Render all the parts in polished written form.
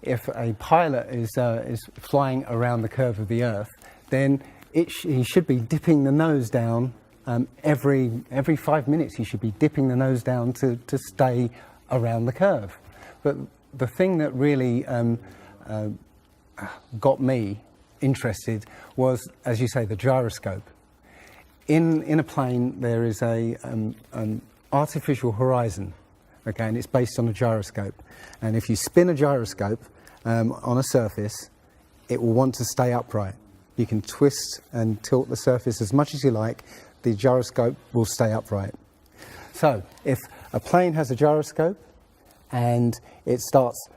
if a pilot is flying around the curve of the Earth, then he should be dipping the nose down every 5 minutes. He should be dipping the nose down to stay around the curve. But the thing that really got me interested was, as you say, the gyroscope. In a plane, there is an artificial horizon, okay, and it's based on a gyroscope. And if you spin a gyroscope on a surface, it will want to stay upright. You can twist and tilt the surface as much as you like, the gyroscope will stay upright. So if a plane has a gyroscope and it starts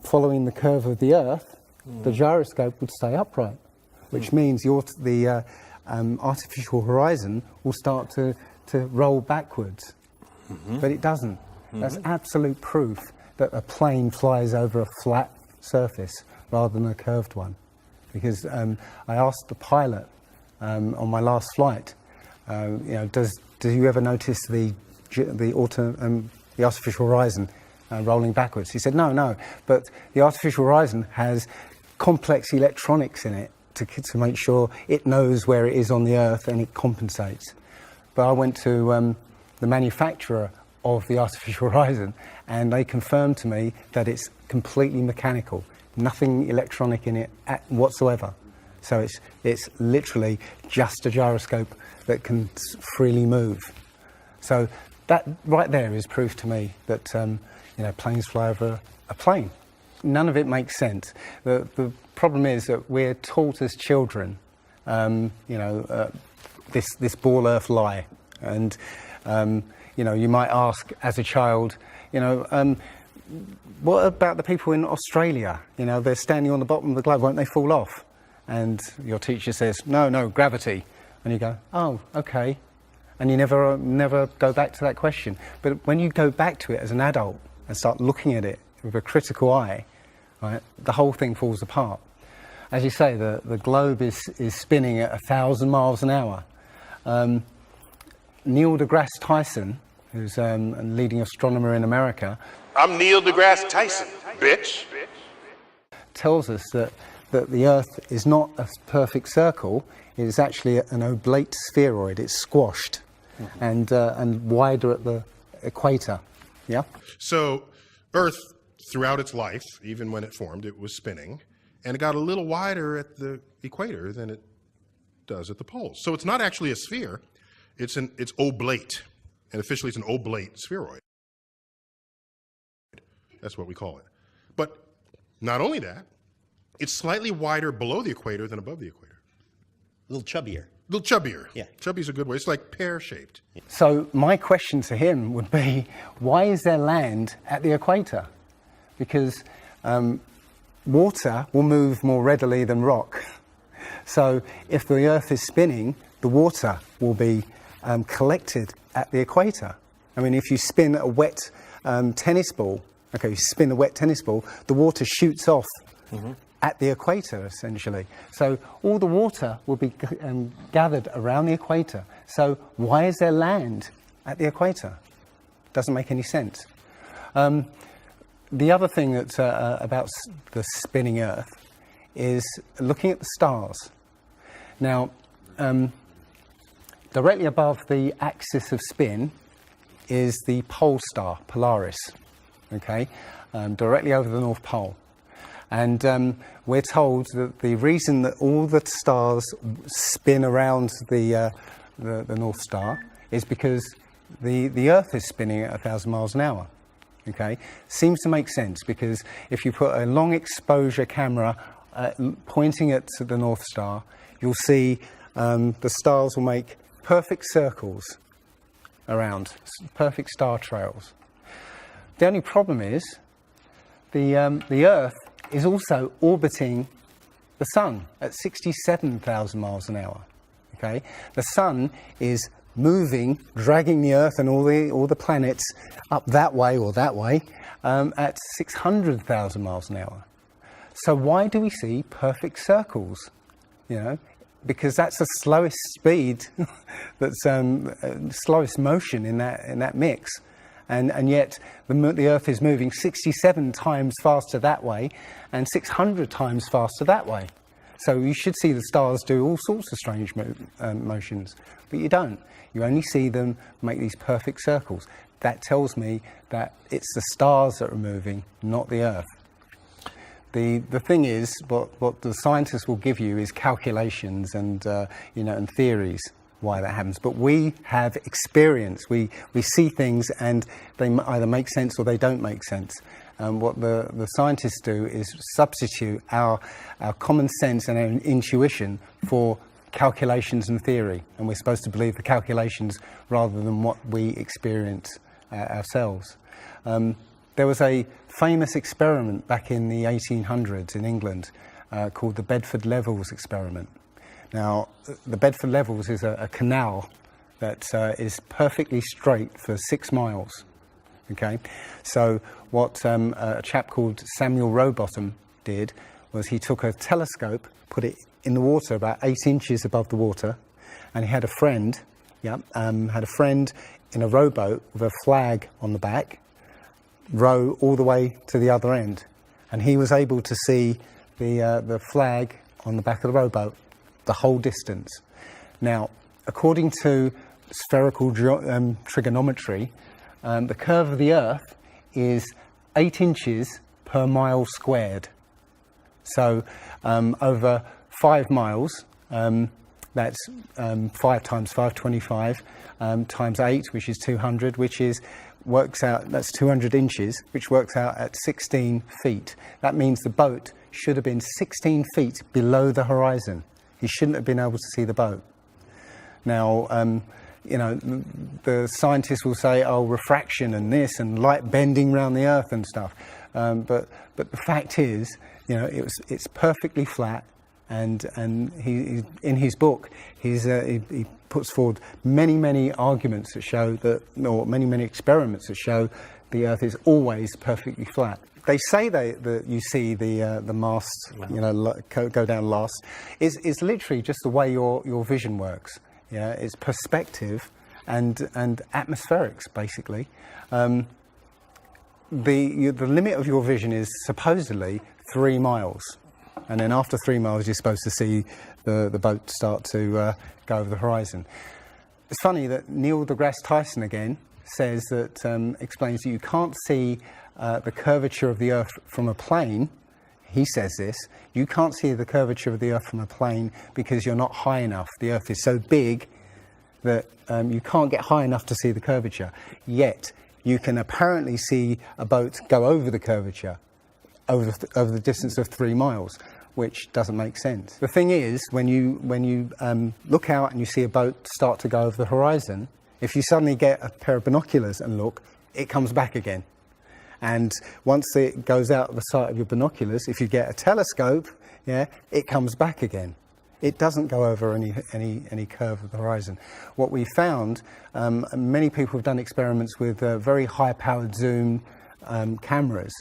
following the curve of the Earth, the gyroscope would stay upright, which means the artificial horizon will start to roll backwards. But it doesn't. That's absolute proof that a plane flies over a flat surface rather than a curved one. Because I asked the pilot on my last flight, do you ever notice the artificial horizon rolling backwards? He said, no, but the artificial horizon has complex electronics in it to make sure it knows where it is on the Earth and it compensates. But I went to the manufacturer of the artificial horizon, and they confirmed to me that it's completely mechanical, nothing electronic in it whatsoever. So it's literally just a gyroscope that can freely move. So that right there is proof to me that planes fly over a plane. None of it makes sense. The problem is that we're taught as children, this ball Earth lie, and you might ask as a child, what about the people in Australia? They're standing on the bottom of the globe, won't they fall off? And your teacher says, no, gravity. And you go, oh, okay. And you never go back to that question. But when you go back to it as an adult and start looking at it with a critical eye, right, the whole thing falls apart. As you say, the globe is spinning at 1,000 miles an hour. Neil deGrasse Tyson, who's a leading astronomer in America. I'm Neil deGrasse Tyson, bitch. Tells us that the Earth is not a perfect circle. It is actually an oblate spheroid. It's squashed and wider at the equator. Yeah. So Earth, throughout its life, even when it formed, it was spinning, and it got a little wider at the equator than it does at the poles. So it's not actually a sphere. It's oblate, and officially it's an oblate spheroid. That's what we call it. But not only that, it's slightly wider below the equator than above the equator. A little chubbier. A little chubbier. Yeah. Chubby's a good way. It's like pear-shaped. So my question to him would be, why is there land at the equator? Because water will move more readily than rock. So if the Earth is spinning, the water will be collected at the equator. I mean, if you spin a wet tennis ball, the water shoots off at the equator, essentially. So all the water will be gathered around the equator. So why is there land at the equator? Doesn't make any sense. The other thing that's about the spinning Earth is looking at the stars. Now, directly above the axis of spin is the pole star, Polaris, okay, directly over the North Pole. And we're told that the reason that all the stars spin around the North Star is because the Earth is spinning at 1,000 miles an hour. Okay, seems to make sense, because if you put a long exposure camera pointing at the North Star, you'll see the stars will make perfect circles around, perfect star trails. The only problem is the Earth is also orbiting the Sun at 67,000 miles an hour. Okay, the Sun is moving, dragging the Earth and all the planets up that way or that way at 600,000 miles an hour. So why do we see perfect circles? Because that's the slowest speed, that's slowest motion in that mix, And yet the Earth is moving 67 times faster that way and 600 times faster that way. So you should see the stars do all sorts of strange motions, but you don't. You only see them make these perfect circles. That tells me that it's the stars that are moving, not the Earth. The thing is, what the scientists will give you is calculations and and theories why that happens. But we have experience. We see things and they either make sense or they don't make sense. What the scientists do is substitute our common sense and our intuition for calculations and theory, and we're supposed to believe the calculations rather than what we experience ourselves. There was a famous experiment back in the 1800s in England called the Bedford Levels experiment. Now, the Bedford Levels is a canal that is perfectly straight for 6 miles. Okay, so what a chap called Samuel Rowbottom did was he took a telescope, put it in the water about 8 inches above the water, and he had a friend, in a rowboat with a flag on the back, row all the way to the other end, and he was able to see the flag on the back of the rowboat the whole distance. Now, according to spherical trigonometry, the curve of the Earth is 8 inches per mile squared. So over 5 miles, that's 5 times 5, 25, times 8, which is 200, that's 200 inches, which works out at 16 feet. That means the boat should have been 16 feet below the horizon. He shouldn't have been able to see the boat. Now, the scientists will say, oh, refraction and this and light bending around the Earth and stuff. But the fact is, it's perfectly flat. And he in his book, he puts forward many arguments that show that, or many experiments that show the Earth is always perfectly flat. They say that you see the mast, go down last. Is literally just the way your vision works. Yeah, it's perspective and atmospherics basically. The limit of your vision is supposedly 3 miles. And then after 3 miles, you're supposed to see the boat start to go over the horizon. It's funny that Neil deGrasse Tyson again says that, explains that you can't see the curvature of the Earth from a plane. He says this, you can't see the curvature of the Earth from a plane because you're not high enough. The Earth is so big that you can't get high enough to see the curvature. Yet, you can apparently see a boat go over the curvature over the distance of 3 miles, which doesn't make sense. The thing is, when you look out and you see a boat start to go over the horizon, if you suddenly get a pair of binoculars and look, it comes back again. And once it goes out of the sight of your binoculars, if you get a telescope, it comes back again. It doesn't go over any curve of the horizon. What we found, many people have done experiments with very high-powered zoom cameras,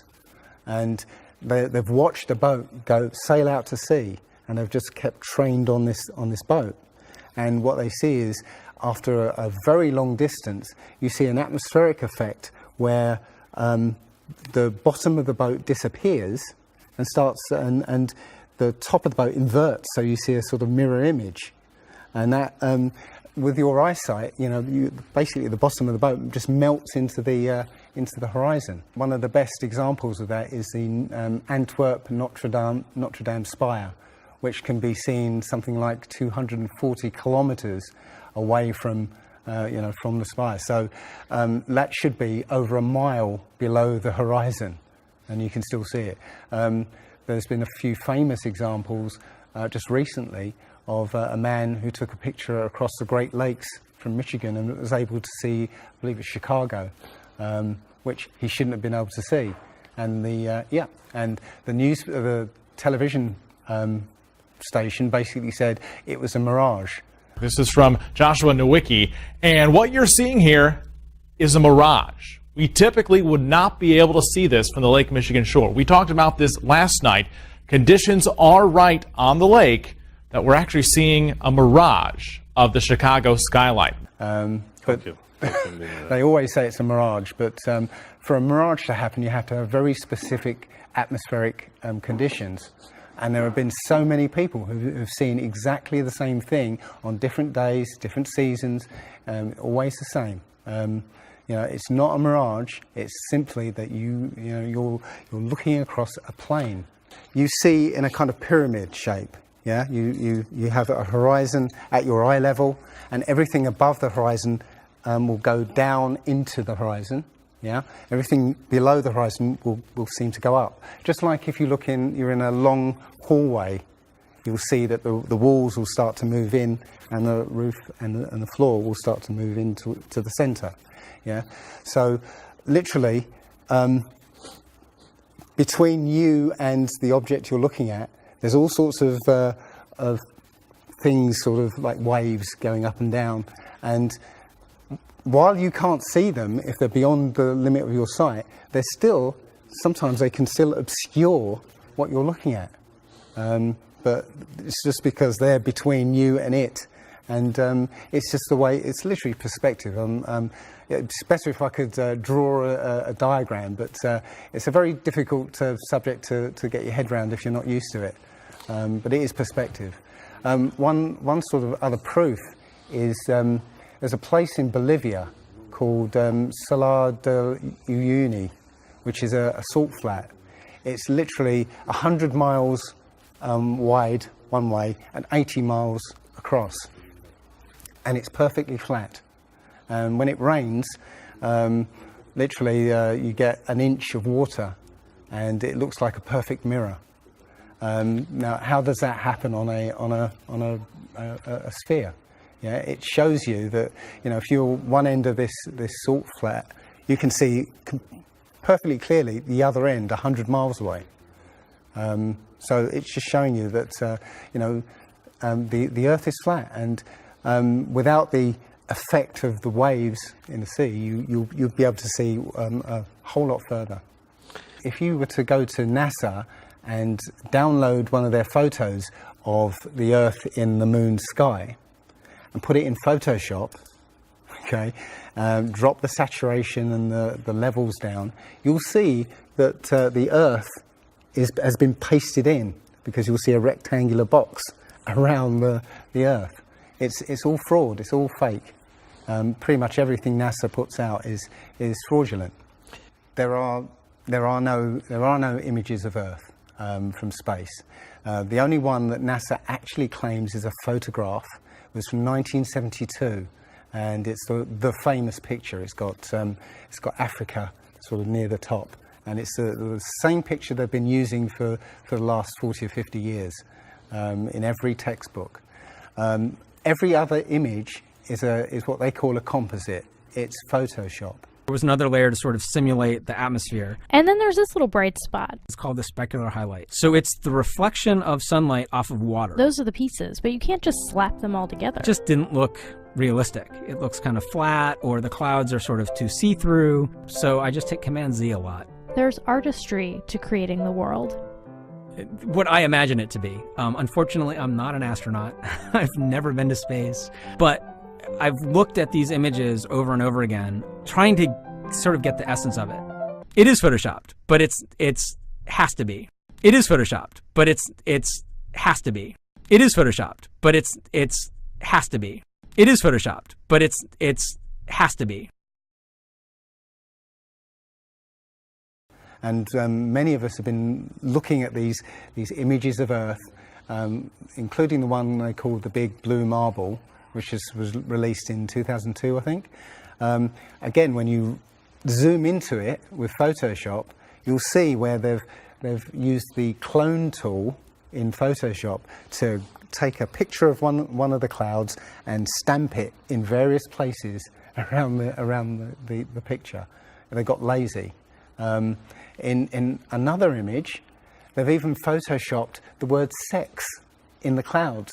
and they've watched a boat sail out to sea, and they've just kept trained on this boat. And what they see is, after a very long distance, you see an atmospheric effect where the bottom of the boat disappears and and the top of the boat inverts, so you see a sort of mirror image. And that, with your eyesight, basically the bottom of the boat just melts into the horizon. One of the best examples of that is the Antwerp Notre Dame spire, which can be seen something like 240 kilometres away from the spire. So that should be over a mile below the horizon, and you can still see it. There's been a few famous examples just recently of a man who took a picture across the Great Lakes from Michigan and was able to see, I believe it's Chicago, which he shouldn't have been able to see. And the television station basically said it was a mirage. This is from Joshua Nowicki, and what you're seeing here is a mirage. We typically would not be able to see this from the Lake Michigan shore. We talked about this last night. Conditions are right on the lake that we're actually seeing a mirage of the Chicago skyline. But They always say it's a mirage, but for a mirage to happen, you have to have very specific atmospheric conditions. And there have been so many people who've seen exactly the same thing on different days, different seasons, always the same. You know, it's not a mirage. It's simply that you're looking across a plane. You see in a kind of pyramid shape. Yeah, you have a horizon at your eye level, and everything above the horizon will go down into the horizon. Yeah, everything below the horizon will seem to go up. Just like if you're in a long hallway, you'll see that the walls will start to move in, and the roof and the floor will start to move into the centre. Yeah, so literally between you and the object you're looking at, there's all sorts of things, sort of like waves going up and down, and while you can't see them, if they're beyond the limit of your sight, sometimes they can still obscure what you're looking at. But it's just because they're between you and it. And it's just the way, it's literally perspective. It's better if I could draw a diagram, but it's a very difficult subject to get your head around if you're not used to it. But it is perspective. One sort of other proof is there's a place in Bolivia called Salar de Uyuni, which is a salt flat. It's literally 100 miles wide one way and 80 miles across. And it's perfectly flat. When it rains, literally you get an inch of water and it looks like a perfect mirror. Now, how does that happen on a sphere? Yeah, it shows you that, you know, if you're one end of this salt flat, you can see perfectly clearly the other end 100 miles away. So it's just showing you that the Earth is flat, and without the effect of the waves in the sea, you'll be able to see a whole lot further. If you were to go to NASA and download one of their photos of the Earth in the moon sky and put it in Photoshop, okay, drop the saturation and the levels down, you'll see that the Earth has been pasted in, because you'll see a rectangular box around the Earth. It's all fraud, it's all fake. Pretty much everything NASA puts out is fraudulent. There are no images of Earth from space. The only one that NASA actually claims is a photograph was from 1972, and it's the famous picture. It's got Africa sort of near the top, and it's the same picture they've been using for the last 40 or 50 years in every textbook. Every other image is what they call a composite. It's Photoshop. There was another layer to sort of simulate the atmosphere. And then there's this little bright spot. It's called the specular highlight. So it's the reflection of sunlight off of water. Those are the pieces, but you can't just slap them all together. It just didn't look realistic. It looks kind of flat, or the clouds are sort of too see-through. So I just hit Command-Z a lot. There's artistry to creating the world. What I imagine it to be. Unfortunately, I'm not an astronaut. I've never been to space. But I've looked at these images over and over again, trying to sort of get the essence of it. It is photoshopped, but it's has to be. It is photoshopped, but it's has to be. It is photoshopped, but it's has to be. It is photoshopped, but it's has to be. And many of us have been looking at these images of Earth, including the one they call the Big Blue Marble, which was released in 2002, I think. Again, when you zoom into it with Photoshop, you'll see where they've used the clone tool in Photoshop to take a picture of one of the clouds and stamp it in various places around the picture. And they got lazy. In another image, they've even Photoshopped the word sex in the clouds,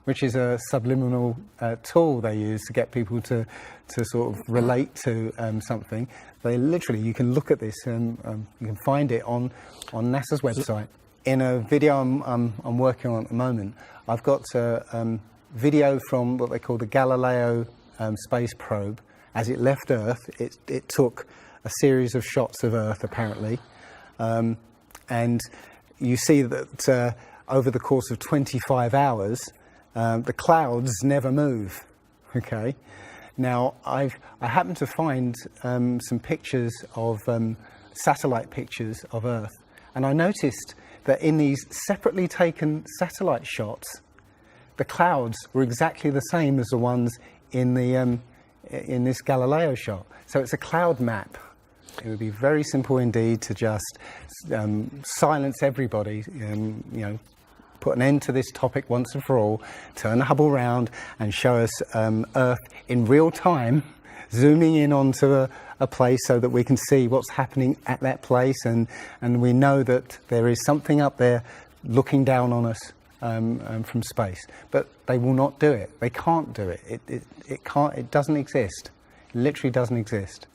which is a subliminal tool they use to get people to sort of relate to something. They literally, you can look at this and you can find it on NASA's website. In a video I'm working on at the moment, I've got a video from what they call the Galileo space probe as it left Earth, it took a series of shots of Earth, apparently. And you see that over the course of 25 hours, the clouds never move. Okay. Now, I happened to find some pictures of satellite pictures of Earth, and I noticed that in these separately taken satellite shots, the clouds were exactly the same as the ones in the in this Galileo shot. So it's a cloud map. It would be very simple indeed to just silence everybody, put an end to this topic once and for all, turn the Hubble round and show us Earth in real time, zooming in onto a place so that we can see what's happening at that place, and we know that there is something up there looking down on us from space. But they will not do it. They can't do it. It can't. It doesn't exist. It literally doesn't exist.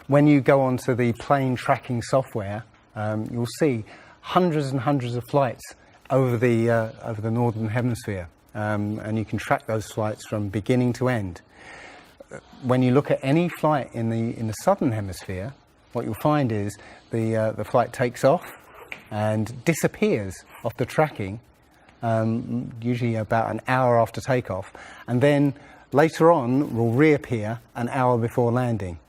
When you go onto the plane tracking software, you'll see hundreds and hundreds of flights over the northern hemisphere, and you can track those flights from beginning to end. When you look at any flight in the southern hemisphere, what you'll find is the flight takes off and disappears off the tracking, usually about an hour after takeoff, and then later on will reappear an hour before landing.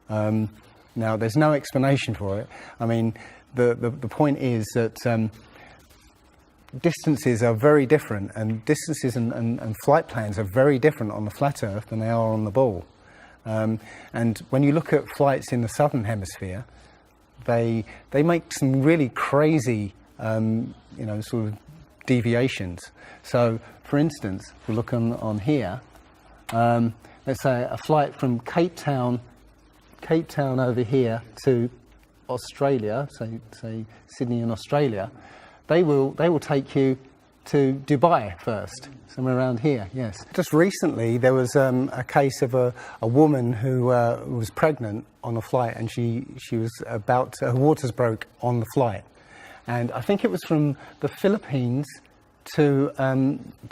Now, there's no explanation for it. I mean, the point is that distances are very different, and distances and flight plans are very different on the flat Earth than they are on the ball. And when you look at flights in the southern hemisphere, they make some really crazy, sort of deviations. So, for instance, if we look on here, let's say a flight from Cape Town over here to Australia, say Sydney in Australia, they will take you to Dubai first, somewhere around here. Yes. Just recently, there was a case of a woman who was pregnant on a flight, and she was her waters broke on the flight, and I think it was from the Philippines to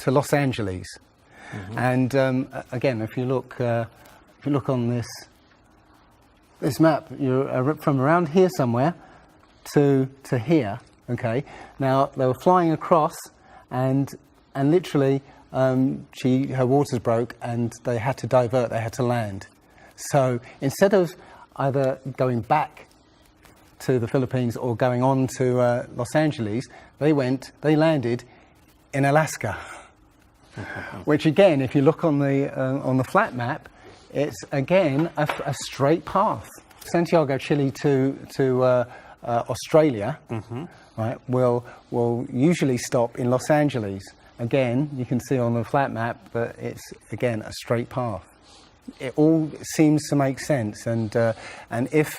Los Angeles. Mm-hmm. And again, if you look on this map, you're from around here somewhere to here. Okay. Now they were flying across, and literally her waters broke, and they had to divert. They had to land. So instead of either going back to the Philippines or going on to Los Angeles, they landed in Alaska. Which again, if you look on the flat map, it's again a straight path. Santiago, Chile to Australia, mm-hmm. right? Will usually stop in Los Angeles. Again, you can see on the flat map that it's again a straight path. It all seems to make sense, and if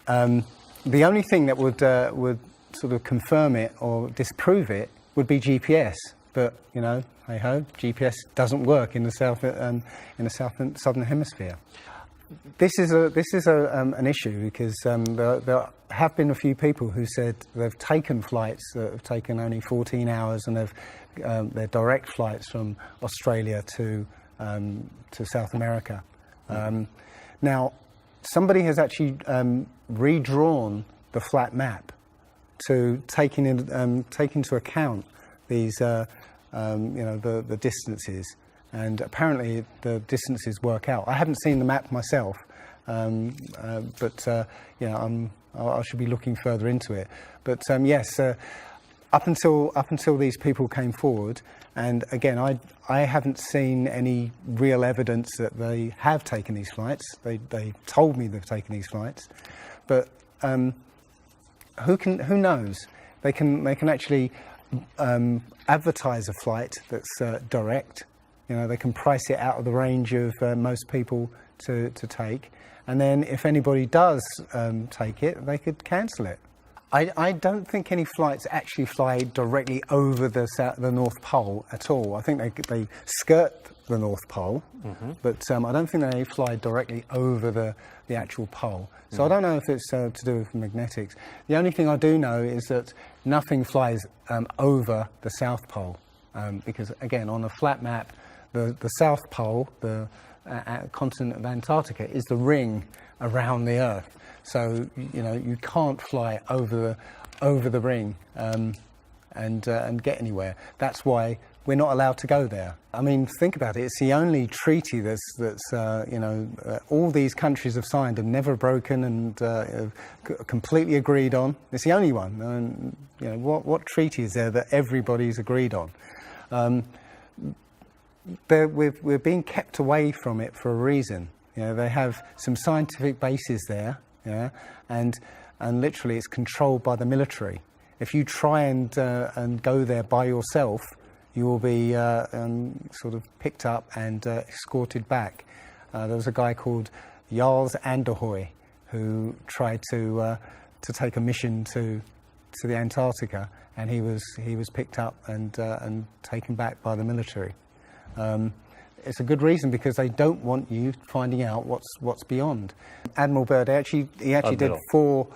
the only thing that would sort of confirm it or disprove it would be GPS, but hey ho, GPS doesn't work in the southern hemisphere. This is an issue because there have been a few people who said they've taken flights that have taken only 14 hours, and they're direct flights from Australia to South America. Now, somebody has actually redrawn the flat map to take into account these the distances, and apparently the distances work out. I haven't seen the map myself, but I should be looking further into it. But yes, up until these people came forward, and again, I haven't seen any real evidence that they have taken these flights. They told me they've taken these flights, but who knows? They can actually advertise a flight that's direct. They can price it out of the range of most people to take, and then if anybody does take it, they could cancel it. I don't think any flights actually fly directly over the North Pole at all. I think they skirt the North Pole, mm-hmm. but I don't think they fly directly over the actual pole. So I don't know if it's to do with magnetics. The only thing I do know is that nothing flies over the South Pole, because again, on a flat map, the South Pole, the continent of Antarctica is the ring around the Earth. So you can't fly over the ring and get anywhere. That's why we're not allowed to go there. I mean, think about it. It's the only treaty that's all these countries have signed and never broken and completely agreed on. It's the only one. And what treaty is there that everybody's agreed on? We're being kept away from it for a reason. They have some scientific bases there, and literally it's controlled by the military. If you try and go there by yourself, you will be sort of picked up and escorted back. There was a guy called Jarls Anderhoy who tried to take a mission to the Antarctica, and he was picked up and taken back by the military. It's a good reason, because they don't want you finding out what's beyond. Admiral Byrd he actually did four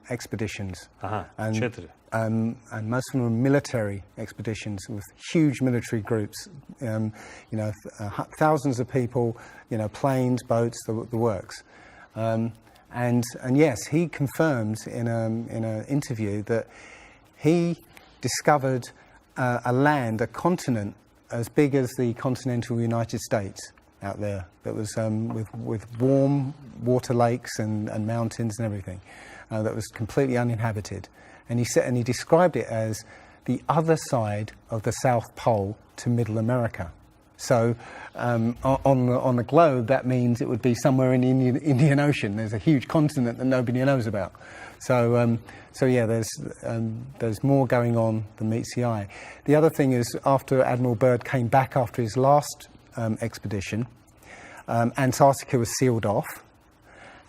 expeditions, and most of them were military expeditions with huge military groups. Thousands of people, planes, boats, the works. And yes, he confirmed in an interview that he discovered a continent as big as the continental United States out there, that was with warm water lakes and mountains and everything, that was completely uninhabited. And he described it as the other side of the South Pole to Middle America. So on the globe, that means it would be somewhere in the Indian Ocean. There's a huge continent that nobody knows about. So yeah, there's more going on than meets the eye. The other thing is, after Admiral Byrd came back after his last expedition, Antarctica was sealed off,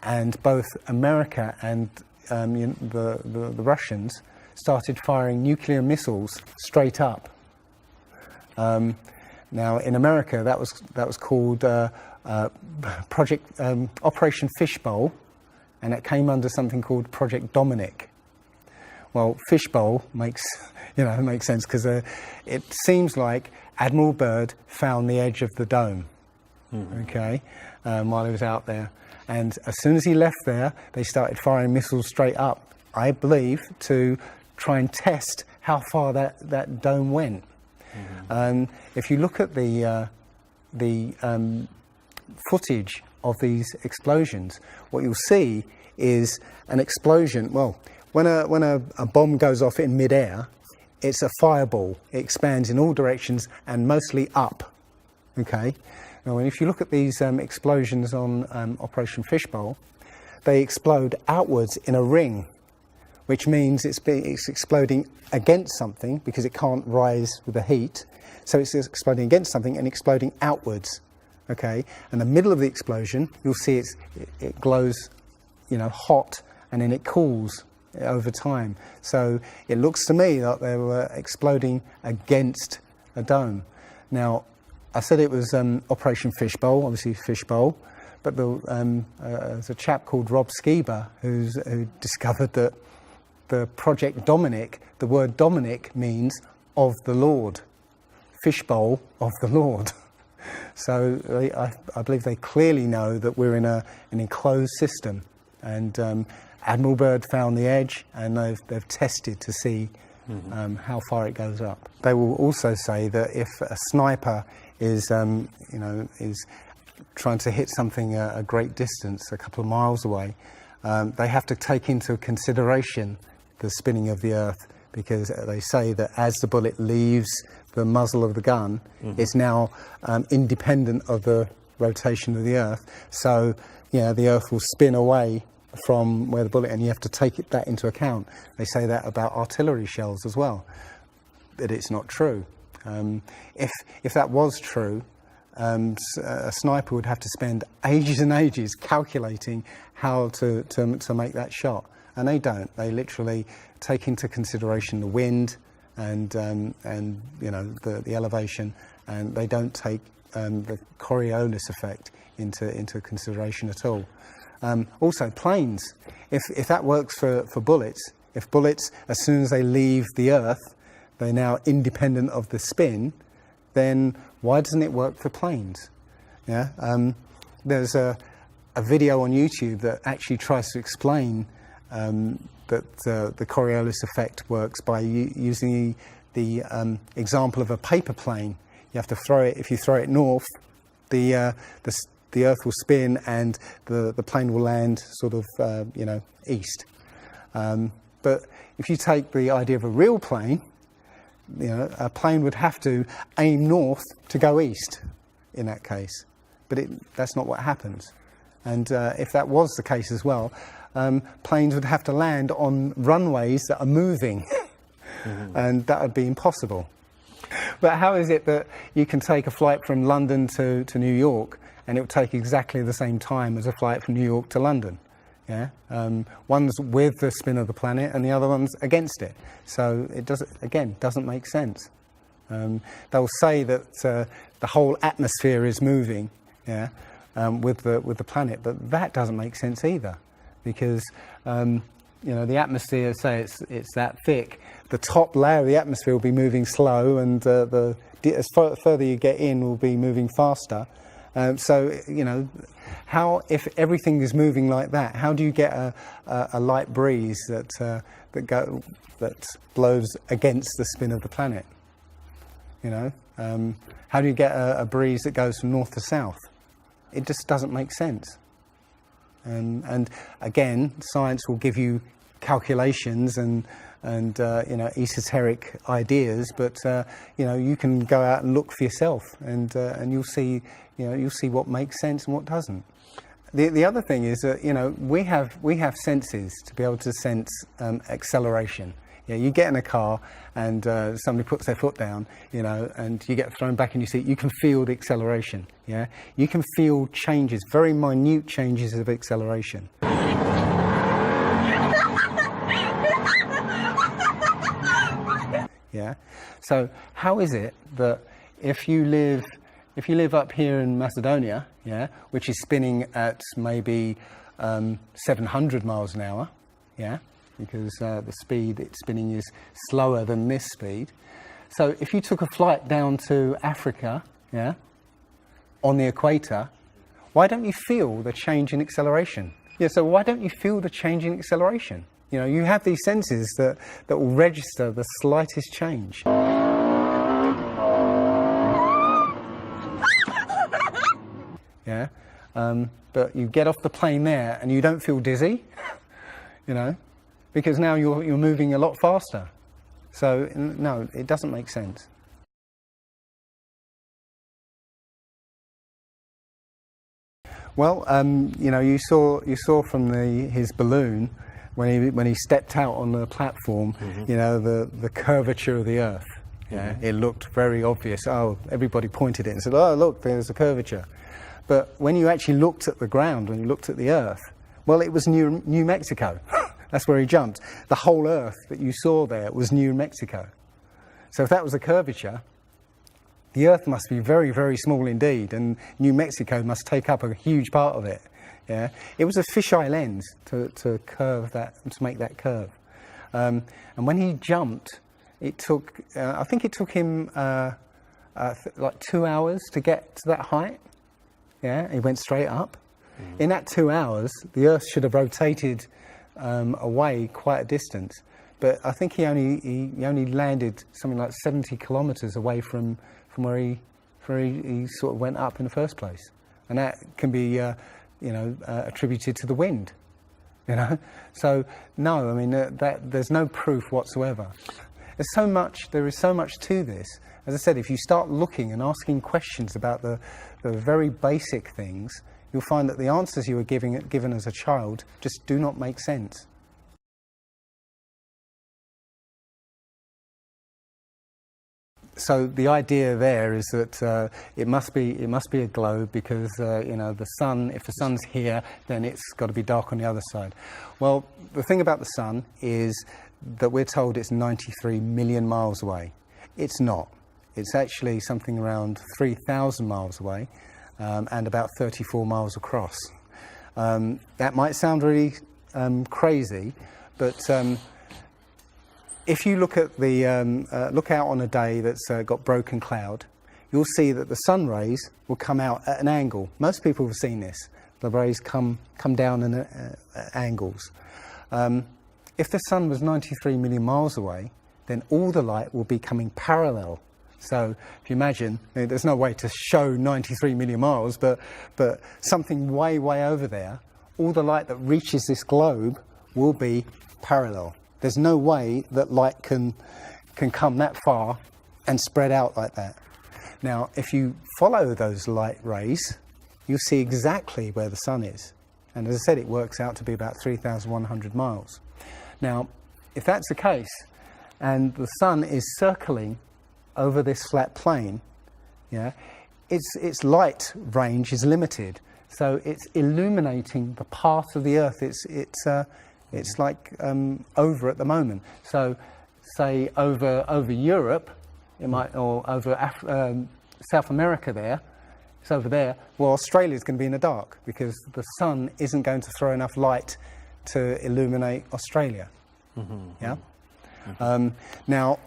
and both America and the Russians started firing nuclear missiles straight up. Now, in America, that was called Project Operation Fishbowl, and it came under something called Project Dominic. Well, Fishbowl makes sense, because it seems like Admiral Byrd found the edge of the dome, while he was out there. And as soon as he left there, they started firing missiles straight up, I believe, to try and test how far that dome went. If you look at the footage of these explosions, what you'll see is an explosion. Well, when a bomb goes off in midair, it's a fireball. It expands in all directions and mostly up. Okay. Now, if you look at these explosions on Operation Fishbowl, they explode outwards in a ring, which means it's exploding against something, because it can't rise with the heat. So it's exploding against something and exploding outwards. Okay, and the middle of the explosion, you'll see it glows, hot, and then it cools over time. So it looks to me like they were exploding against a dome. Now, I said it was Operation Fishbowl, obviously Fishbowl, but there's a chap called Rob Skiba who discovered that the Project Dominic, the word Dominic means of the Lord, Fishbowl of the Lord. So I believe they clearly know that we're in an enclosed system, and Admiral Byrd found the edge, and they've tested to see how far it goes up. They will also say that if a sniper is trying to hit something a great distance, a couple of miles away, they have to take into consideration the spinning of the Earth, because they say that as the bullet leaves the muzzle of the gun, it's now independent of the rotation of the Earth. So, the Earth will spin away from where the bullet, and you have to take that into account. They say that about artillery shells as well, but it's not true. If that was true, a sniper would have to spend ages and ages calculating how to make that shot, and they don't. They literally take into consideration the wind and the elevation, and they don't take the Coriolis effect into consideration at all. Also, planes. If that works for bullets, if bullets, as soon as they leave the Earth, they're now independent of the spin, then why doesn't it work for planes? Yeah, there's a video on YouTube that actually tries to explain that the Coriolis effect works by using the example of a paper plane. You have to throw it. If you throw it north, the Earth will spin and the plane will land sort of east. But if you take the idea of a real plane, a plane would have to aim north to go east in that case. But that's not what happens. And if that was the case as well, planes would have to land on runways that are moving. And that would be impossible. But how is it that you can take a flight from London to New York and it will take exactly the same time as a flight from New York to London? Yeah, one's with the spin of the planet and the other one's against it. So it doesn't make sense. They'll say that the whole atmosphere is moving, yeah, with the planet, but that doesn't make sense either, because the atmosphere, say it's that thick, the top layer of the atmosphere will be moving slow, and as further you get in, will be moving faster. How, if everything is moving like that, how do you get a light breeze that blows against the spin of the planet? How do you get a breeze that goes from north to south? It just doesn't make sense. And again, science will give you calculations and esoteric ideas, but you can go out and look for yourself, and you'll see what makes sense and what doesn't. The other thing is that we have senses to be able to sense acceleration. Yeah, you get in a car and somebody puts their foot down, and you get thrown back in your seat. You can feel the acceleration. Yeah, you can feel changes, very minute changes of acceleration. Yeah. So how is it that if you live up here in Macedonia, yeah, which is spinning at maybe 700 miles an hour, yeah, because the speed it's spinning is slower than this speed. So if you took a flight down to Africa, yeah, on the equator, why don't you feel the change in acceleration? Yeah, so why don't you feel the change in acceleration? You have these senses that will register the slightest change. Yeah, but you get off the plane there and you don't feel dizzy, because now you're moving a lot faster. So no, it doesn't make sense. Well, you saw from his balloon when he stepped out on the platform, the curvature of the Earth. Yeah, it looked very obvious. Oh, everybody pointed it and said, "Oh, look, there's a curvature." But when you actually looked at the ground, when you looked at the Earth, well, it was New Mexico. That's where he jumped. The whole Earth that you saw there was New Mexico. So if that was a curvature, the Earth must be very, very small indeed, and New Mexico must take up a huge part of it. Yeah, it was a fisheye lens to curve that, to make that curve. And when he jumped, it took I think it took him like 2 hours to get to that height. Yeah, he went straight up. In that 2 hours, the Earth should have rotated away quite a distance, but I think he only landed something like 70 kilometers away from where he sort of went up in the first place, and that can be attributed to the wind. So no, I mean that there's no proof whatsoever. There is so much to this. As I said, if you start looking and asking questions about the very basic things, you'll find that the answers you were given as a child just do not make sense. So the idea there is that it must be a globe because the sun. If the sun's here, then it's got to be dark on the other side. Well, the thing about the sun is that we're told it's 93 million miles away. It's not. It's actually something around 3,000 miles away, and about 34 miles across. That might sound really crazy, but if you look at look out on a day that's got broken cloud, you'll see that the sun rays will come out at an angle. Most people have seen this. The rays come down at angles. If the sun was 93 million miles away, then all the light will be coming parallel. So if you imagine, there's no way to show 93 million miles, but something way, way over there, all the light that reaches this globe will be parallel. There's no way that light can come that far and spread out like that. Now, if you follow those light rays, you'll see exactly where the sun is. And as I said, it works out to be about 3,100 miles. Now, if that's the case, and the sun is circling over this flat plane, yeah, its light range is limited. So it's illuminating the part of the Earth it's like over at the moment. So, say over Europe, it might, or over South America there, it's over there. Well, Australia's going to be in the dark because the sun isn't going to throw enough light to illuminate Australia. Yeah. Now,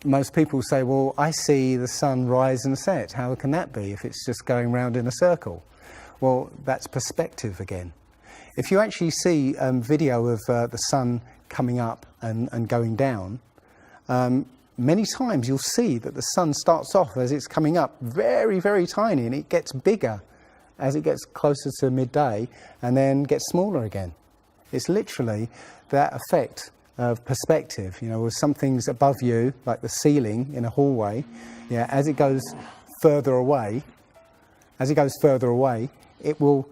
most people say, well, I see the sun rise and set. How can that be if it's just going round in a circle? Well, that's perspective again. If you actually see video of the sun coming up and going down, many times you'll see that the sun starts off as it's coming up very, very tiny, and it gets bigger as it gets closer to midday and then gets smaller again. It's literally that effect of perspective. You know, with some things above you, like the ceiling in a hallway, yeah, as it goes further away, it will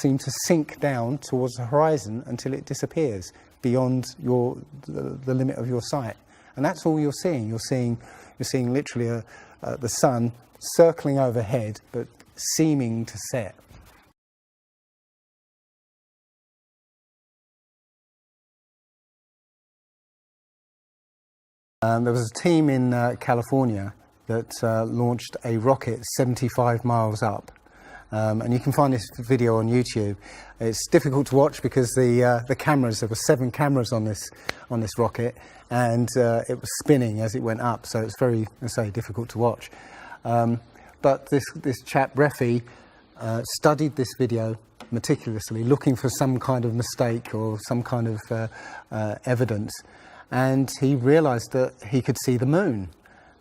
seem to sink down towards the horizon until it disappears beyond the limit of your sight. And that's all you're seeing. You're seeing literally the sun circling overhead, but seeming to set. There was a team in California that launched a rocket 75 miles up. And you can find this video on YouTube. It's difficult to watch because the cameras, there were 7 cameras on this rocket, and it was spinning as it went up, so it's very, I say, difficult to watch. But this chap, Refi, studied this video meticulously, looking for some kind of mistake or some kind of evidence, and he realized that he could see the moon.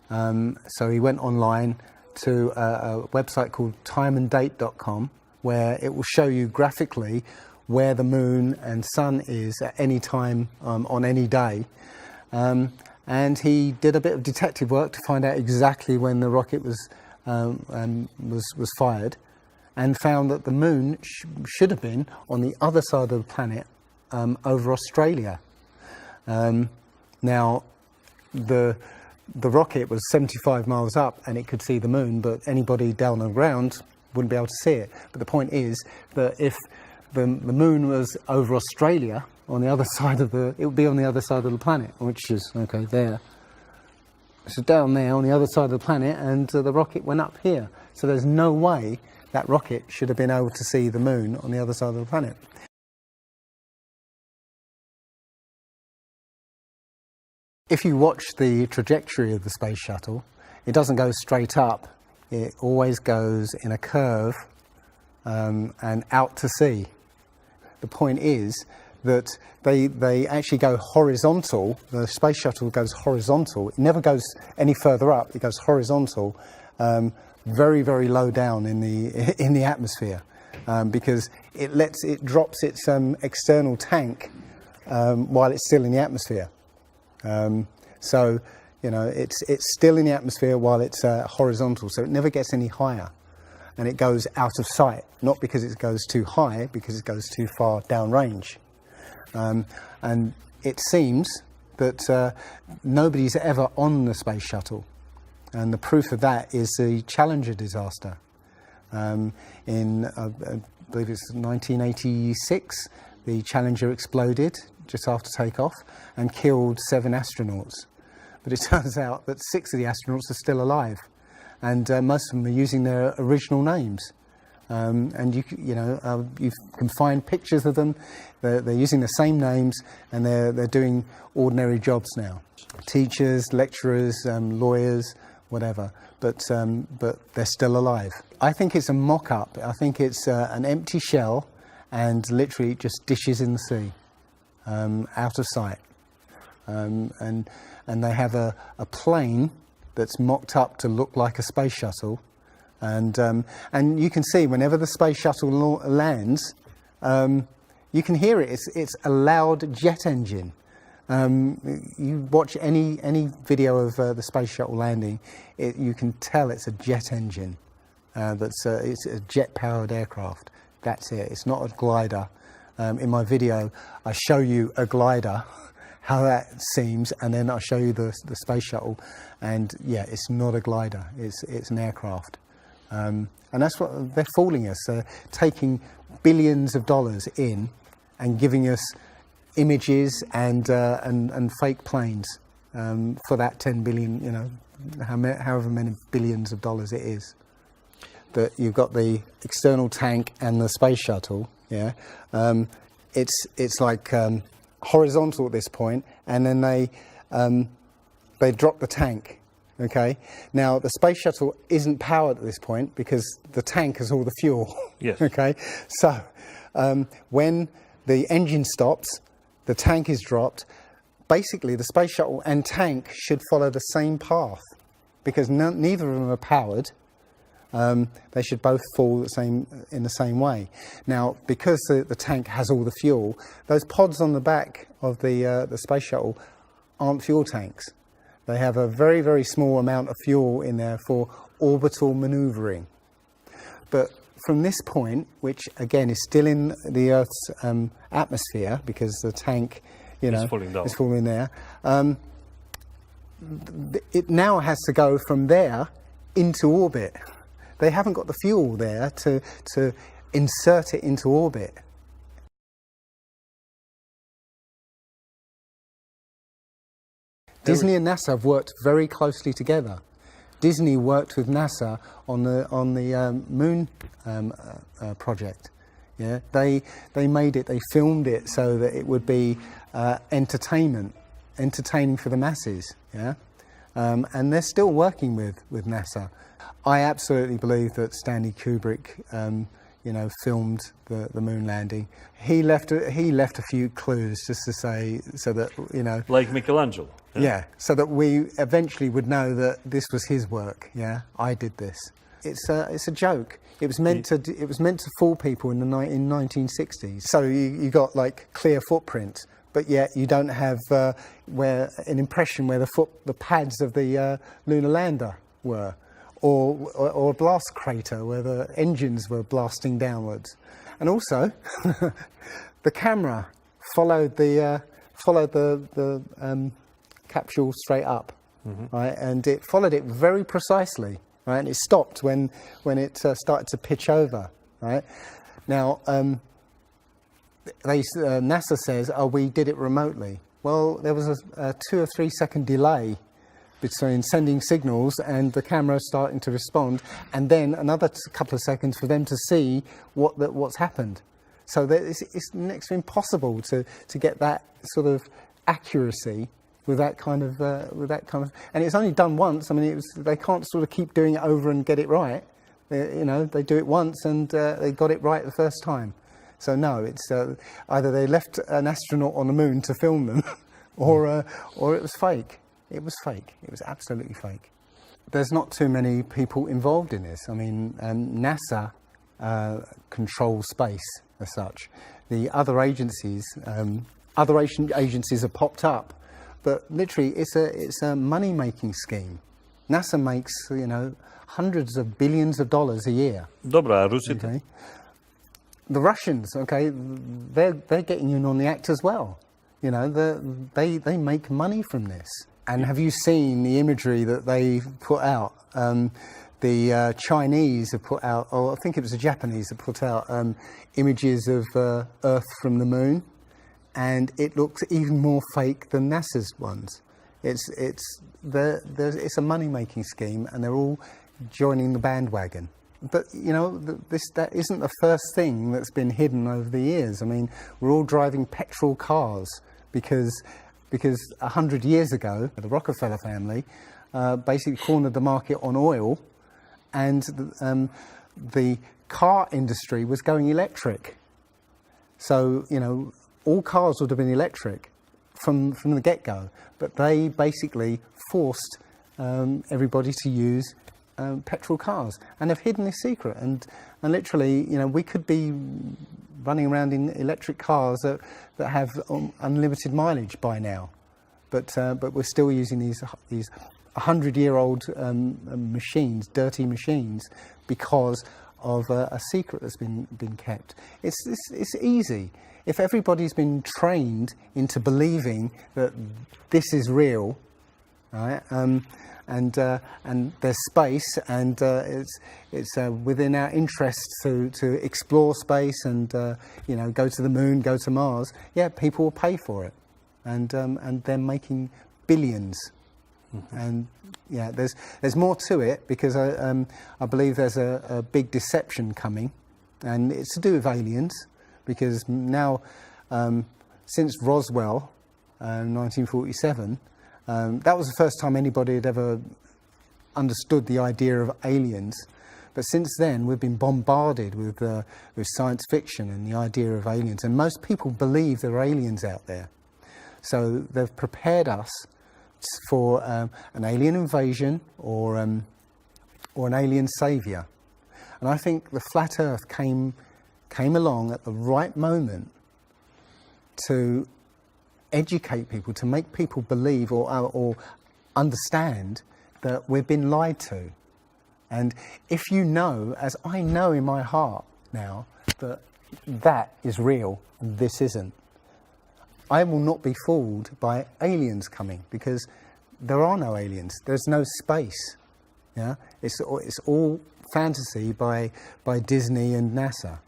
So he went online to a website called timeanddate.com, where it will show you graphically where the moon and sun is at any time on any day. And he did a bit of detective work to find out exactly when the rocket was fired, and found that the moon should have been on the other side of the planet, over Australia. Now, the rocket was 75 miles up and it could see the moon, but anybody down on the ground wouldn't be able to see it. But the point is that if the moon was over Australia, on the other side of it would be on the other side of the planet, which is, okay, there. So down there on the other side of the planet, and the rocket went up here. So there's no way that rocket should have been able to see the moon on the other side of the planet. If you watch the trajectory of the space shuttle, it doesn't go straight up. It always goes in a curve and out to sea. The point is that they actually go horizontal. The space shuttle goes horizontal. It never goes any further up. It goes horizontal, very, very low down in the atmosphere, because it drops its external tank while it's still in the atmosphere. So, you know, it's still in the atmosphere while it's horizontal, so it never gets any higher, and it goes out of sight, not because it goes too high, because it goes too far downrange. And it seems that nobody's ever on the space shuttle, and the proof of that is the Challenger disaster. In, I believe it's 1986, the Challenger exploded just after takeoff and killed 7 astronauts. But it turns out that 6 of the astronauts are still alive, and most of them are using their original names. And you can find pictures of them. They're using the same names, and they're doing ordinary jobs now. Teachers, lecturers, lawyers, whatever, but they're still alive. I think it's a mock-up. I think it's an empty shell and literally just dishes in the sea, out of sight. And they have a plane that's mocked up to look like a space shuttle. And you can see whenever the space shuttle lands, you can hear it. It's a loud jet engine. You watch any video of the space shuttle landing, you can tell it's a jet engine. It's a jet-powered aircraft. That's it. It's not a glider. In my video, I show you a glider, how that seems, and then I show you the space shuttle. And yeah, it's not a glider. It's an aircraft. And that's what they're fooling us. They're taking billions of dollars in and giving us images and fake planes for that 10 billion, you know, however many billions of dollars it is. That you've got the external tank and the space shuttle. Yeah, it's like horizontal at this point, and then they drop the tank. Okay, now the space shuttle isn't powered at this point because the tank has all the fuel. Yes. Okay, so when the engine stops, the tank is dropped. Basically, the space shuttle and tank should follow the same path because neither of them are powered. They should both fall in the same way. Now, because the tank has all the fuel, those pods on the back of the space shuttle aren't fuel tanks. They have a very, very small amount of fuel in there for orbital manoeuvring. But from this point, which again is still in the Earth's atmosphere because the tank, you know, is falling there, it now has to go from there into orbit. They haven't got the fuel there to insert it into orbit. Disney and NASA have worked very closely together. Disney worked with NASA on the moon project. Yeah, they made it. They filmed it so that it would be entertaining for the masses. Yeah, and they're still working with NASA. I absolutely believe that Stanley Kubrick, filmed the moon landing. He left a few clues just to say, so that, you know, like Michelangelo. Yeah, so that we eventually would know that this was his work. Yeah, I did this. It's a joke. It was meant to fool people in 1960s. So you got like clear footprints, but yet you don't have where an impression where the pads of the lunar lander were. Or a blast crater where the engines were blasting downwards, and also the camera followed the capsule straight up, right, and it followed it very precisely, right, and it stopped when it started to pitch over, right. Now, NASA says, "Oh, we did it remotely." Well, there was a 2 or 3 second delay between sending signals and the camera starting to respond, and then another couple of seconds for them to see what's happened. So it's next to impossible to get that sort of accuracy with that kind of, and it's only done once. I mean, they can't sort of keep doing it over and get it right. They do it once and they got it right the first time. So no, it's either they left an astronaut on the moon to film them, or it was fake. It was fake. It was absolutely fake. There's not too many people involved in this. I mean, NASA controls space as such. The other agencies have popped up, but literally it's a money-making scheme. NASA makes, hundreds of billions of dollars a year. Dobra, Rusy. Okay. The Russians, okay, they're getting in on the act as well. They make money from this. And have you seen the imagery that they put out? The Chinese have put out, or I think it was the Japanese that put out images of Earth from the moon, and it looks even more fake than NASA's ones. It's a money-making scheme, and they're all joining the bandwagon. But that isn't the first thing that's been hidden over the years. I mean, we're all driving petrol cars because 100 years ago, the Rockefeller family basically cornered the market on oil, and the car industry was going electric. So, you know, all cars would have been electric from the get-go, but they basically forced everybody to use petrol cars, and have hidden this secret. And literally, you know, we could be running around in electric cars that have unlimited mileage by now, but we're still using these 100-year-old machines, dirty machines, because of a secret that's been kept. It's easy. If everybody's been trained into believing that this is real, right? And there's space, and it's within our interest to explore space and you know, go to the moon, go to Mars. Yeah, people will pay for it, and they're making billions. And yeah, there's more to it, because I believe there's a big deception coming, and it's to do with aliens, because now since Roswell, 1947. That was the first time anybody had ever understood the idea of aliens. But since then, we've been bombarded with science fiction and the idea of aliens. And most people believe there are aliens out there. So they've prepared us for an alien invasion or an alien saviour. And I think the flat Earth came along at the right moment to educate people, to make people believe or understand that we've been lied to. And if you know, as I know in my heart now, that is real and this isn't, I will not be fooled by aliens coming, because there are no aliens. There's no space. Yeah, it's all fantasy by Disney and NASA.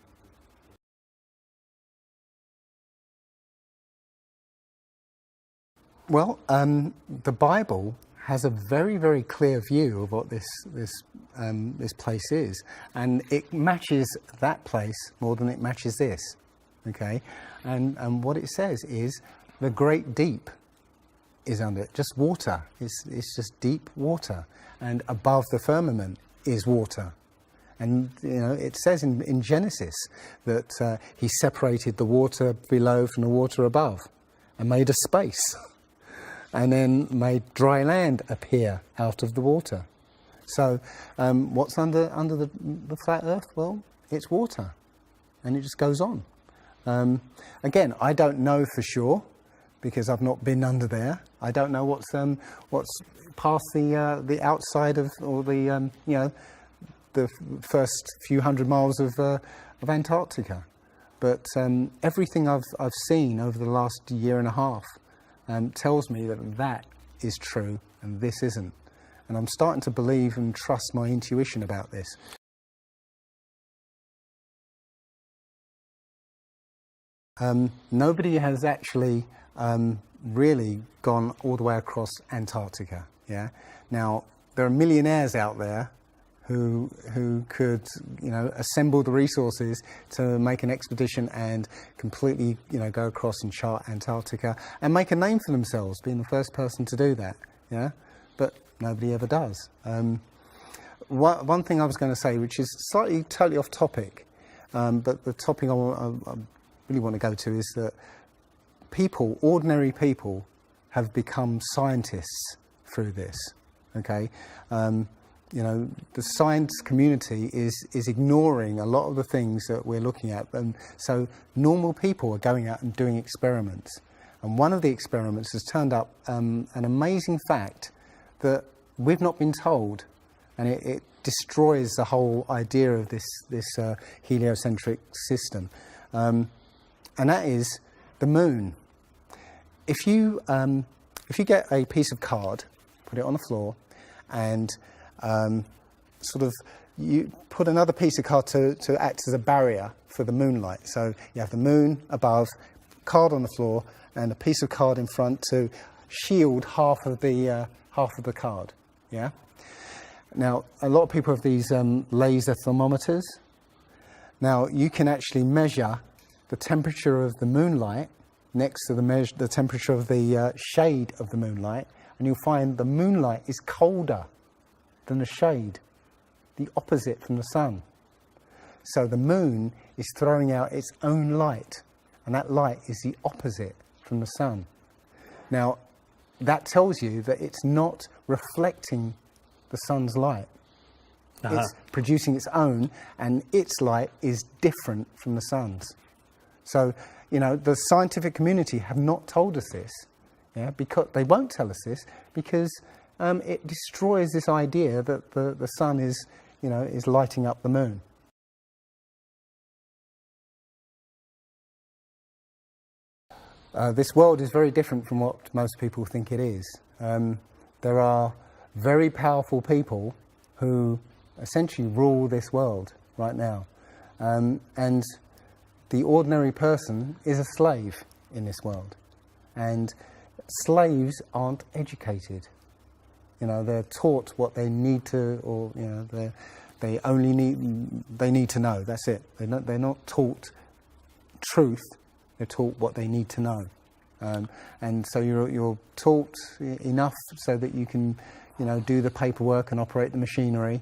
Well, the Bible has a very, very clear view of what this place is, and it matches that place more than it matches this. Okay, and what it says is the great deep is under it, just water. It's just deep water, and above the firmament is water. And you know, it says in Genesis that he separated the water below from the water above, and made a space. And then made dry land appear out of the water. So what's under the flat Earth? Well, it's water, and it just goes on. Again, I don't know for sure, because I've not been under there. I don't know what's past the outside of, or the you know, the first few hundred miles of Antarctica. But everything I've seen over the last year and a half tells me that is true and this isn't. And I'm starting to believe and trust my intuition about this. Nobody has actually really gone all the way across Antarctica. Yeah. Now, there are millionaires out there who could, you know, assemble the resources to make an expedition and completely, you know, go across and chart Antarctica and make a name for themselves, being the first person to do that. Yeah, but nobody ever does. One thing I was going to say, which is slightly totally off topic, but the topic I really want to go to is that people, ordinary people, have become scientists through this. Okay. You know, the science community is ignoring a lot of the things that we're looking at, and so normal people are going out and doing experiments. And one of the experiments has turned up an amazing fact that we've not been told, and it destroys the whole idea of this heliocentric system, and that is the moon. If you get a piece of card, put it on the floor, and sort of you put another piece of card to act as a barrier for the moonlight. So you have the moon above, card on the floor, and a piece of card in front to shield half of the card. Yeah. Now, a lot of people have these laser thermometers. Now, you can actually measure the temperature of the moonlight next to the temperature of the shade of the moonlight and you'll find the moonlight is colder than the shade, the opposite from the sun. So the moon is throwing out its own light, and that light is the opposite from the sun. Now, that tells you that it's not reflecting the sun's light. It's producing its own, and its light is different from the sun's. So, you know, the scientific community have not told us this, yeah, because they won't tell us this because it destroys this idea that the sun is, you know, is lighting up the moon. This world is very different from what most people think it is. There are very powerful people who essentially rule this world right now. And the ordinary person is a slave in this world. And slaves aren't educated. You know, they're taught what they need to, or, you know, they need to know, that's it. They're not taught truth. They're taught what they need to know, and so you're taught enough so that you can, you know, do the paperwork and operate the machinery,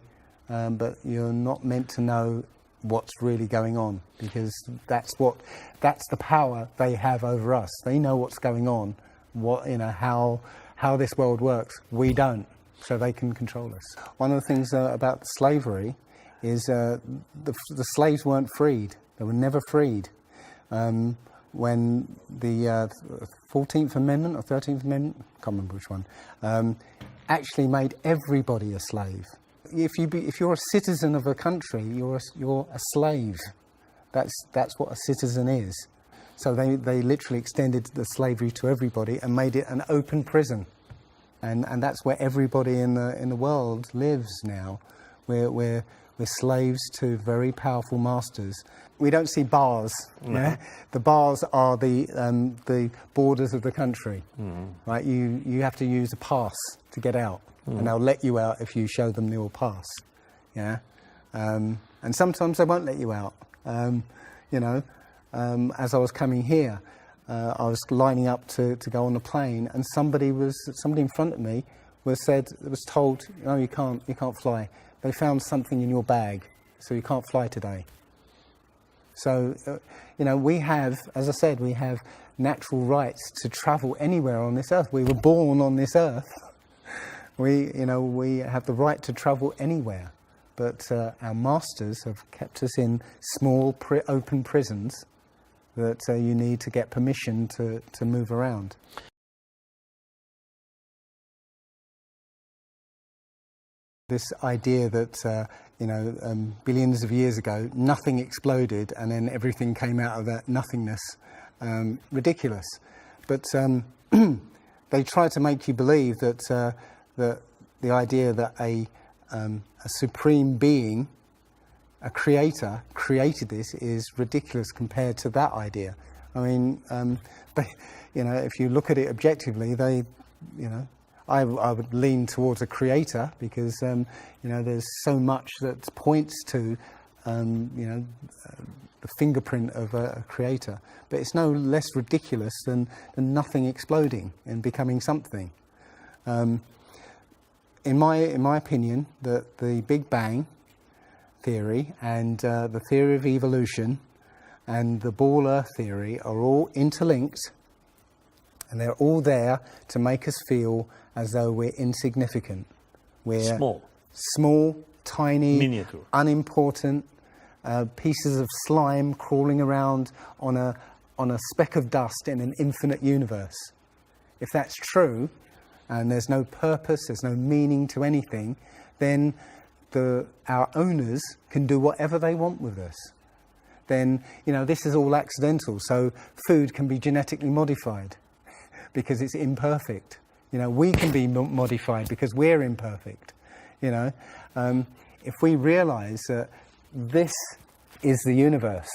but you're not meant to know what's really going on, because that's the power they have over us. They know what's going on, how this world works. We don't, so they can control us. One of the things about slavery is the slaves weren't freed. They were never freed. When the 14th Amendment or 13th Amendment, I can't remember which one, actually made everybody a slave. If you're a citizen of a country, you're a slave. That's what a citizen is. So they literally extended the slavery to everybody and made it an open prison, and that's where everybody in the world lives now. We're slaves to very powerful masters. We don't see bars. No. Yeah? The bars are the borders of the country. Right? You have to use a pass to get out, and they'll let you out if you show them your pass. Yeah, and sometimes they won't let you out. You know, as I was coming here, I was lining up to go on the plane, and somebody in front of me was told, no, you can't fly. They found something in your bag, so you can't fly today. So, you know, we have, as I said, we have natural rights to travel anywhere on this earth. We were born on this earth. We have the right to travel anywhere. But our masters have kept us in small, open prisons that you need to get permission to move around. This idea that, billions of years ago, nothing exploded and then everything came out of that nothingness, ridiculous. But they try to make you believe that the idea that a supreme being, a creator, created this is ridiculous compared to that idea. I mean, if you look at it objectively, I would lean towards a creator because, there's so much that points to, the fingerprint of a creator. But it's no less ridiculous than nothing exploding and becoming something. In my opinion, the Big Bang theory and the theory of evolution and the Ball Earth theory are all interlinked, and they're all there to make us feel as though we're insignificant. We're small, tiny, miniature, unimportant pieces of slime crawling around on a speck of dust in an infinite universe. If that's true, and there's no purpose, there's no meaning to anything, then our owners can do whatever they want with us. Then, this is all accidental, so food can be genetically modified because it's imperfect. We can be modified because we're imperfect. If we realize that this is the universe,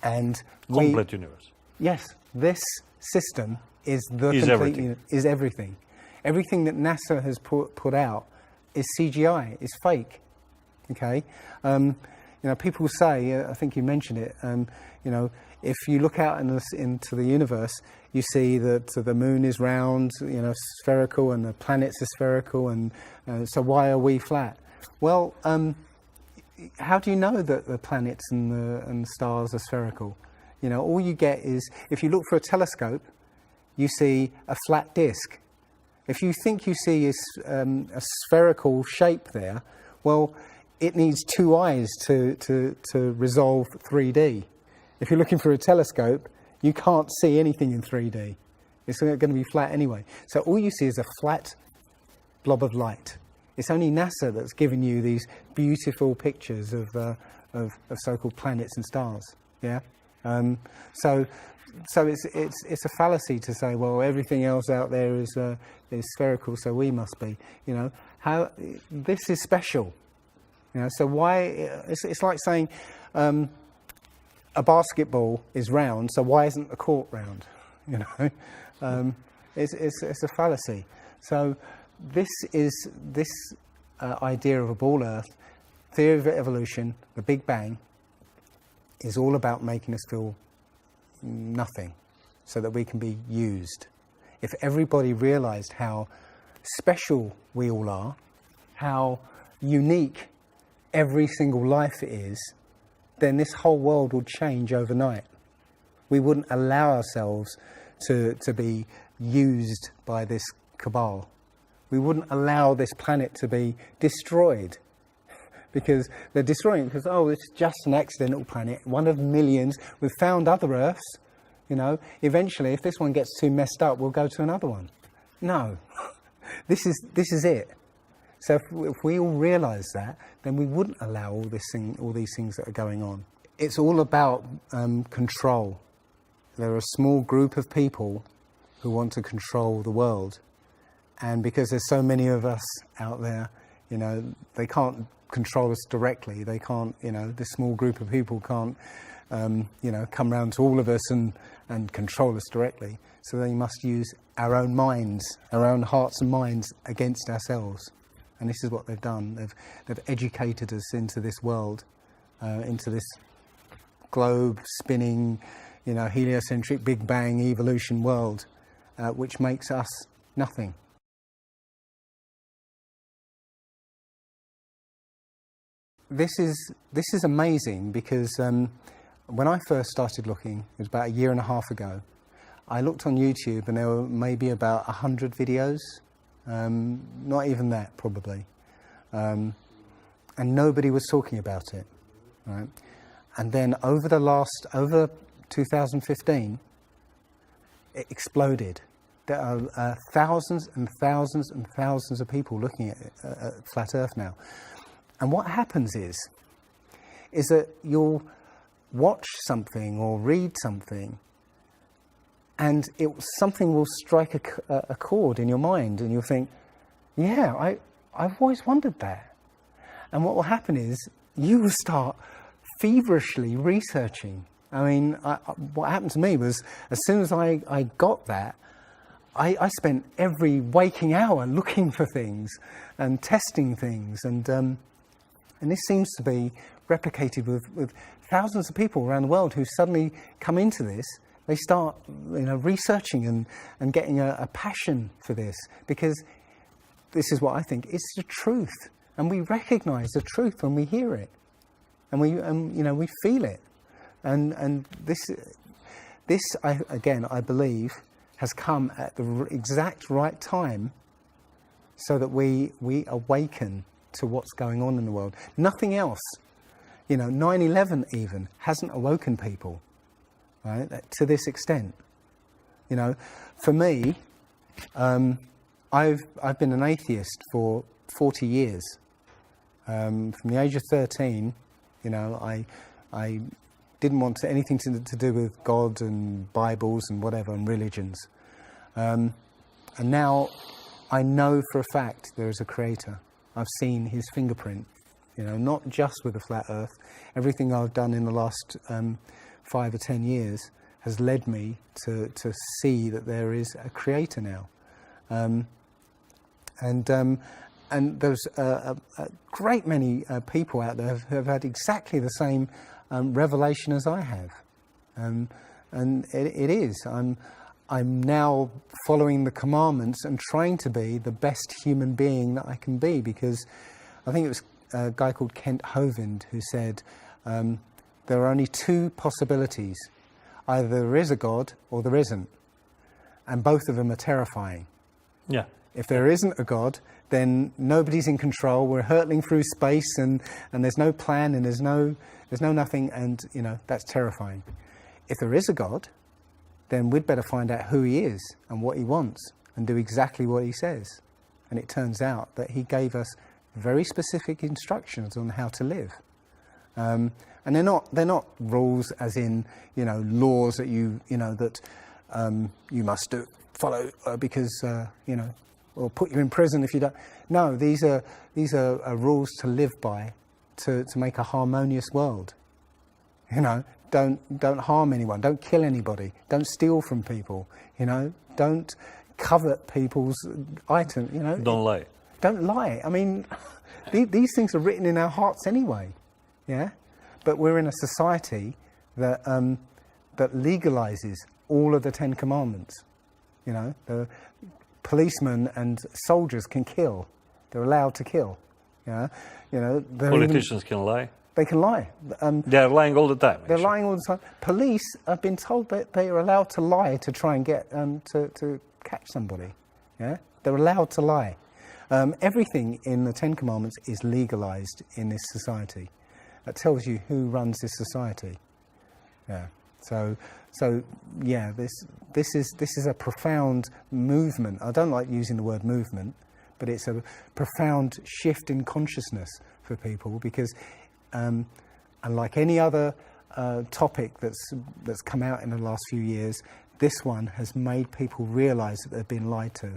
and complete universe. Yes, this system is everything. Everything that NASA has put out is CGI, is fake. Okay, You know, people say, I think you mentioned it, you know, if you look out into the universe, you see that the moon is round, you know, spherical, and the planets are spherical, and so why are we flat? Well, how do you know that the planets and the stars are spherical? You know, all you get is, if you look for a telescope, you see a flat disk. If you think you see a spherical shape there, well, it needs two eyes to resolve 3D. If you're looking for a telescope, you can't see anything in 3D. It's going to be flat anyway. So all you see is a flat blob of light. It's only NASA that's given you these beautiful pictures of so-called planets and stars. Yeah. So it's a fallacy to say, well, everything else out there is spherical, so we must be. You know, how this is special. You know, so why? It's like saying a basketball is round, so why isn't the court round? You know, it's a fallacy. So this idea of a ball Earth, theory of evolution, the Big Bang, is all about making us feel nothing, so that we can be used. If everybody realized how special we all are, how unique every single life is, then this whole world would change overnight. We wouldn't allow ourselves to be used by this cabal. We wouldn't allow this planet to be destroyed, because they're destroying it because, oh, it's just an accidental planet, one of millions. We've found other Earths, you know. Eventually, if this one gets too messed up, we'll go to another one. No, this is it. So if we all realise that, then we wouldn't allow all these things that are going on. It's all about control. There are a small group of people who want to control the world, and because there's so many of us out there, you know, they can't control us directly. They can't, you know, this small group of people can't, you know, come round to all of us and control us directly. So they must use our own minds, our own hearts and minds against ourselves. And this is what they've done. They've educated us into this world, into this globe spinning, you know, heliocentric Big Bang evolution world, which makes us nothing. This is amazing, because when I first started looking, it was about 1.5 years ago, I looked on YouTube and there were maybe about 100 videos, not even that probably, and nobody was talking about it, right? And then over 2015, it exploded. There are thousands and thousands and thousands of people looking at Flat Earth now. And what happens is that you'll watch something or read something, and something will strike a chord in your mind, and you'll think, yeah, I've always wondered that. And what will happen is you will start feverishly researching. I mean, what happened to me was, as soon as I got that, I spent every waking hour looking for things and testing things, and this seems to be replicated with thousands of people around the world who suddenly come into this. They start, you know, researching and getting a passion for this, because this is what I think, it's the truth, and we recognise the truth when we hear it, and we feel it, and this I believe has come at the exact right time, so that we awaken to what's going on in the world. Nothing else, you know, 9/11 even hasn't awoken people, right, to this extent. You know, for me, I've been an atheist for 40 years. From the age of 13, you know, I didn't want anything to do with God and Bibles and whatever and religions. And now I know for a fact there is a creator. I've seen his fingerprint, you know, not just with the Flat Earth. Everything I've done in the last 5 or 10 years has led me to see that there is a creator now. And and there's a great many people out there who have had exactly the same revelation as I have. And it is. I'm now following the commandments and trying to be the best human being that I can be, because I think it was a guy called Kent Hovind who said there are only two possibilities. Either there is a God or there isn't. And both of them are terrifying. Yeah. If there isn't a God, then nobody's in control. We're hurtling through space and there's no plan and there's no nothing, and that's terrifying. If there is a God, then we'd better find out who he is and what he wants and do exactly what he says. And it turns out that he gave us very specific instructions on how to live. And they're not rules as in laws that you must follow because or put you in prison if you don't. No, these are rules to live by, to make a harmonious world. Don't harm anyone, don't kill anybody, don't steal from people, don't covet people's items, Don't lie. Don't lie. I mean, these things are written in our hearts anyway, yeah? But we're in a society that legalizes all of the 10 Commandments. The policemen and soldiers can kill. They're allowed to kill. Yeah, Politicians can lie. They can lie. They're lying all the time. They're actually. lying all the time. Police have been told that they are allowed to lie to try and get to catch somebody. Yeah, they're allowed to lie. Everything in the 10 Commandments is legalized in this society. That tells you who runs this society. Yeah. So yeah, this is a profound movement. I don't like using the word movement, but it's a profound shift in consciousness for people, because unlike any other topic that's come out in the last few years, this one has made people realise that they've been lied to.